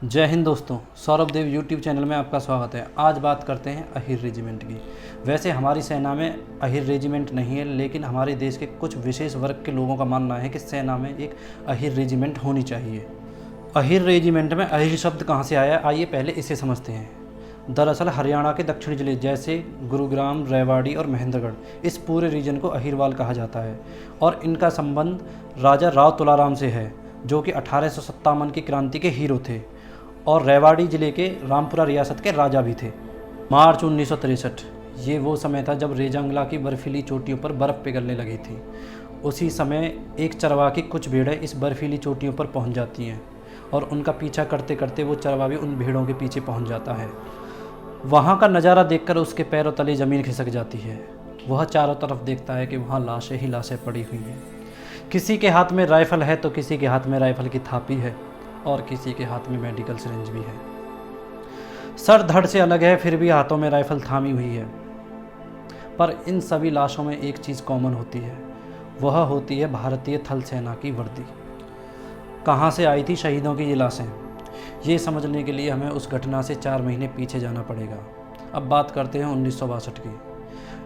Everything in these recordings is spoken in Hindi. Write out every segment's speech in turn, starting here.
जय हिंद दोस्तों, सौरभ देव यूट्यूब चैनल में आपका स्वागत है। आज बात करते हैं अहिर रेजिमेंट की। वैसे हमारी सेना में अहिर रेजिमेंट नहीं है, लेकिन हमारे देश के कुछ विशेष वर्ग के लोगों का मानना है कि सेना में एक अहिर रेजिमेंट होनी चाहिए। अहिर रेजिमेंट में अहिर शब्द कहाँ से आया, आइए पहले इसे समझते हैं। दरअसल हरियाणा के दक्षिणी जिले जैसे गुरुग्राम, रेवाड़ी और महेंद्रगढ़, इस पूरे रीजन को अहिरवाल कहा जाता है और इनका संबंध राजा राव तुलाराम से है, जो कि 1857 की क्रांति के हीरो थे और रेवाड़ी ज़िले के रामपुरा रियासत के राजा भी थे। मार्च 1963 ये वो समय था जब रेजांगला की बर्फीली चोटियों पर बर्फ़ पिघलने लगी थी। उसी समय एक चरवाहा की कुछ भेड़ें इस बर्फीली चोटियों पर पहुंच जाती हैं और उनका पीछा करते करते वो चरवाहा भी उन भेड़ों के पीछे पहुंच जाता है। वहाँ का नज़ारा देखकर उसके पैरों तले ज़मीन खिसक जाती है। वह चारों तरफ देखता है कि वहाँ लाशें ही लाशें पड़ी हुई हैं। किसी के हाथ में राइफ़ल है तो किसी के हाथ में राइफ़ल की थापी है और किसी के हाथ में मेडिकल सिरिंज भी है। सर धड़ से अलग है, फिर भी हाथों में राइफल थामी हुई है। पर इन सभी लाशों में एक चीज़ कॉमन होती है, वह होती है भारतीय थल सेना की वर्दी। कहाँ से आई थी शहीदों की ये लाशें, ये समझने के लिए हमें उस घटना से 4 महीने पीछे जाना पड़ेगा। अब बात करते हैं 1962 की।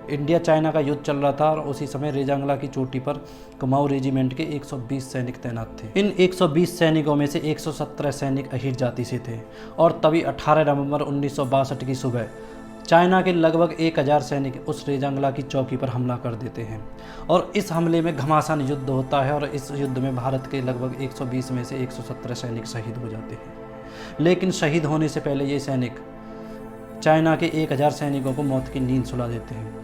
इंडिया चाइना का युद्ध चल रहा था और उसी समय रेजांगला की चोटी पर कुमाऊं रेजिमेंट के 120 सैनिक तैनात थे। इन 120 सैनिकों में से 117 सैनिक अहिर जाति से थे और तभी 18 नवंबर 1962 की सुबह चाइना के लगभग 1000 सैनिक उस रेजांगला की चौकी पर हमला कर देते हैं और इस हमले में घमासान युद्ध होता है और इस युद्ध में भारत के लगभग 120 में से 117 सैनिक शहीद हो जाते हैं। लेकिन शहीद होने से पहले ये सैनिक चाइना के 1000 सैनिकों को मौत की नींद सुला देते हैं।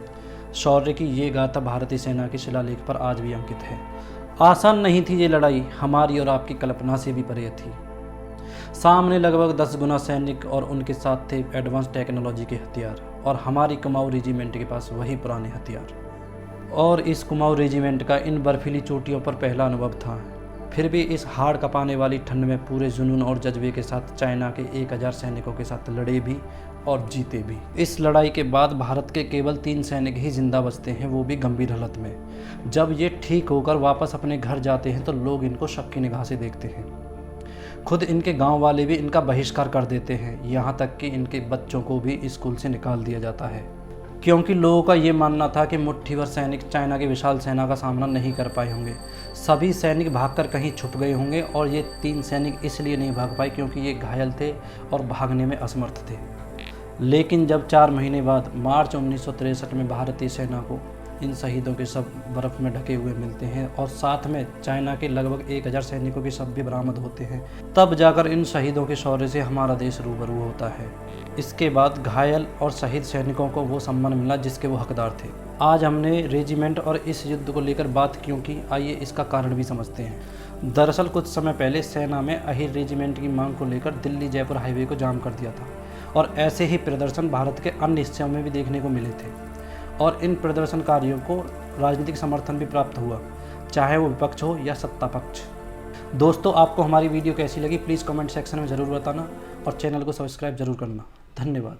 शौर्य की ये गाथा भारतीय सेना के शिलालेख पर आज भी अंकित है। आसान नहीं थी ये लड़ाई, हमारी और आपकी कल्पना से भी परे थी। सामने लगभग 10 गुना सैनिक और उनके साथ थे एडवांस टेक्नोलॉजी के हथियार और हमारी कुमाऊं रेजिमेंट के पास वही पुराने हथियार। और इस कुमाऊं रेजिमेंट का इन बर्फीली चोटियों पर पहला अनुभव था। फिर भी इस हाड़ कपाने वाली ठंड में पूरे जुनून और जज्बे के साथ चाइना के 1000 सैनिकों के साथ लड़े भी और जीते भी। इस लड़ाई के बाद भारत के केवल 3 सैनिक ही जिंदा बचते हैं, वो भी गंभीर हालत में। जब ये ठीक होकर वापस अपने घर जाते हैं तो लोग इनको शक की निगाह से देखते हैं। खुद इनके गांव वाले भी इनका बहिष्कार कर देते हैं, यहाँ तक कि इनके बच्चों को भी स्कूल से निकाल दिया जाता है, क्योंकि लोगों का ये मानना था कि मुट्ठी भर सैनिक चाइना की विशाल सेना का सामना नहीं कर पाए होंगे। सभी सैनिक भागकर कहीं छुप गए होंगे और ये 3 सैनिक इसलिए नहीं भाग पाए क्योंकि ये घायल थे और भागने में असमर्थ थे। लेकिन जब 4 महीने बाद मार्च 1963 में भारतीय सेना को इन शहीदों के शव बर्फ़ में ढके हुए मिलते हैं और साथ में चाइना के लगभग 1000 सैनिकों के शव भी बरामद होते हैं, तब जाकर इन शहीदों के शौर्य से हमारा देश रूबरू होता है। इसके बाद घायल और शहीद सैनिकों को वो सम्मान मिला जिसके वो हकदार थे। आज हमने रेजिमेंट और इस युद्ध को लेकर बात क्यों की, आइए इसका कारण भी समझते हैं। दरअसल कुछ समय पहले सेना में अहिर रेजिमेंट की मांग को लेकर दिल्ली जयपुर हाईवे को जाम कर दिया था और ऐसे ही प्रदर्शन भारत के अन्य हिस्सों में भी देखने को मिले थे और इन प्रदर्शनकारियों को राजनीतिक समर्थन भी प्राप्त हुआ, चाहे वो विपक्ष हो या सत्ता पक्ष। दोस्तों, आपको हमारी वीडियो कैसी लगी प्लीज़ कमेंट सेक्शन में ज़रूर बताना और चैनल को सब्सक्राइब ज़रूर करना। धन्यवाद।